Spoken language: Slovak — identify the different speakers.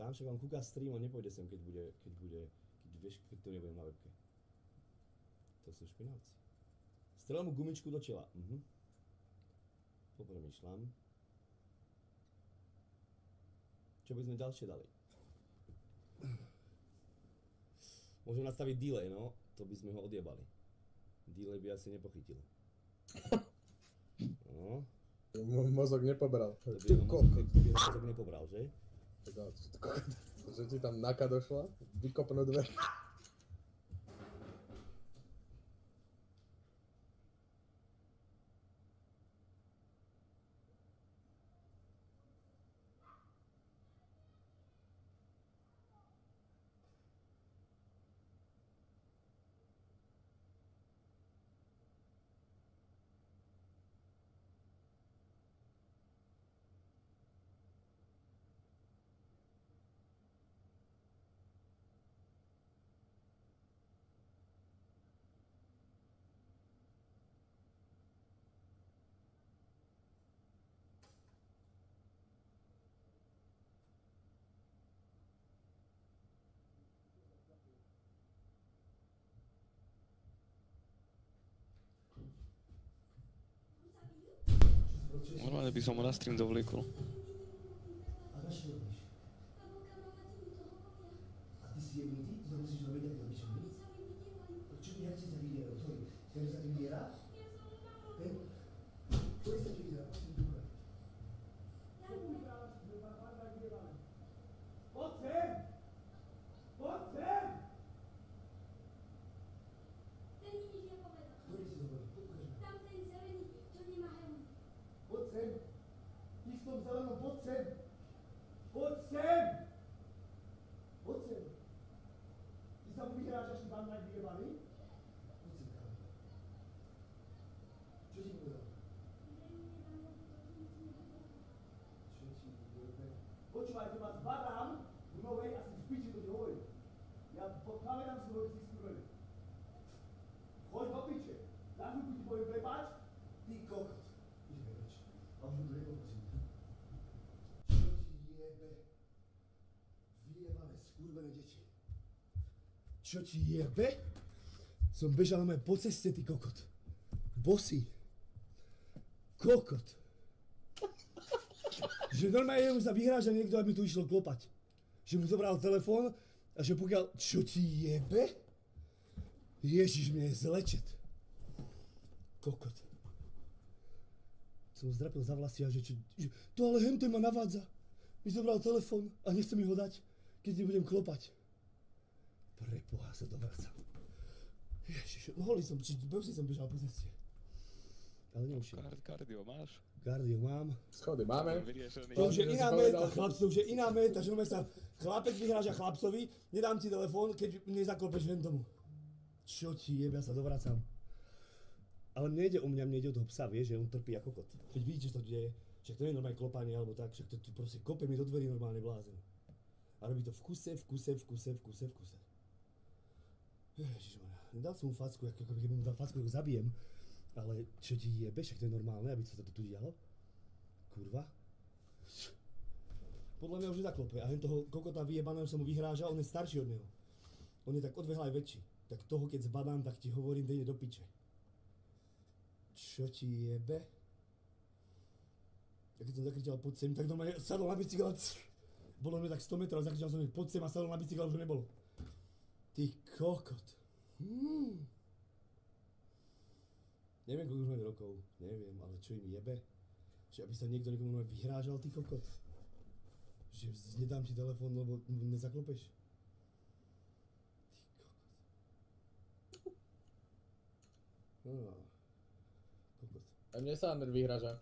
Speaker 1: tam, však vám kúka stream, on nepôjde sem, keď to nebude na webke. To sú špinavci. Strel mu gumičku do čela. Popremýšľam. Čo by sme ďalšie dali? Môžem nastaviť delay, no. To by sme ho odjebali. Delay by asi nepochytil. No.
Speaker 2: Mozog nepobral.
Speaker 1: To by ho mozog nepobral, že?
Speaker 2: Že ti tam naka došla, vykopnú dve.
Speaker 3: Normálne by som ho na stream dovliekol.
Speaker 4: A na čo robíš? A ty si jebnutý? Ty to musíš robiť, ako robíš my? Čo mi jak si sa vydiera? Ktorý sa ti vydiera? Ten? Ktorý sa ti vydiera? Poď sem! Poď sem!
Speaker 5: Ten mi nič nepovedal.
Speaker 4: Ktorý si to hovorí?
Speaker 5: Tam ten zelený, čo nemá helmu.
Speaker 4: Poď sem! Ty v tom zelenom, poď sem! Poď sem! Poď sem! Ty sa mu vyhrážaš, ty bandák vyjebaný? Poď sem, kámo. Čo ti povedal? Čo ti povedal? Počúvaj, keď ma zbadám v novej, asi v piči to ti hovorím. Ja kamerám si hovorím, si skurvený. Choď do piče. Za chvíľku ti poviem prepáč, ty kokot. Ideme preč. A už mu to nepoprosím. Čo ti jebe? Vyjebané skurvené deti. Čo ti jebe? Som bežal na po ceste, ty kokot. Bosý. Kokot. Že normálne mu sa vyhráža niekto, aby mi tu išlo klopať. Že mu zobral telefón a že pokiaľ... Čo ti jebe? Ježiš, mne je zlečet. Kokot. Som zdrapil za vlasy a že to ale hento ma navádza. Mi zobral telefón a nechce mi ho dať, keď nebudem klopať. Preboha sa dovracam. Ježiš, mohol som, som bežal po ceste. Ale neušiel.
Speaker 3: Kardio máš?
Speaker 2: Kardio mám.
Speaker 6: Schody máme.
Speaker 2: To už je iná meta, chlapci, to už je iná meta, že sa chlapec vyhráža chlapcovi, nedám ti telefón, keď nezaklopeš hentomu. Čo ti jebe, ja sa dovracam. Ale nejde o mňa, mne ide o toho psa, vieš, že on trpí ako kot. Keď vidíte, čo to deje, však to nie je normálne klopanie alebo tak, však to proste kope mi do dverí normálne blázen. A robí to v kuse. Ježišmarja, nedal som mu facku, ako keby mu dal facku, ako zabijem. Ale čo ti jebe, však to je normálne, aby sa to tu dialo? Kurva. Podľa mňa už nezaklope a hen toho kokota vyjebaného som mu vyhrážal, on je starší od neho. On je tak o 2 hlavy väčší. Tak toho keď zbadám, tak ti hovorím, dej do piče. Čo ti jebe? A keď som zakričal poď sem, tak normálne sadol na bicykel. Bolo mi tak 100 metrov a zakričal som poď sem a sadol na bicykel, už ho nebolo. Ty kokot. Neviem, koľko už máme rokov, neviem, ale čo im jebe? Že aby sa niekto niekomu vyhrážal, ty kokot? Že nedám ti telefón, lebo nezaklopeš? Ty kokot. No, kokot.
Speaker 6: A mne sa Ander vyhráža.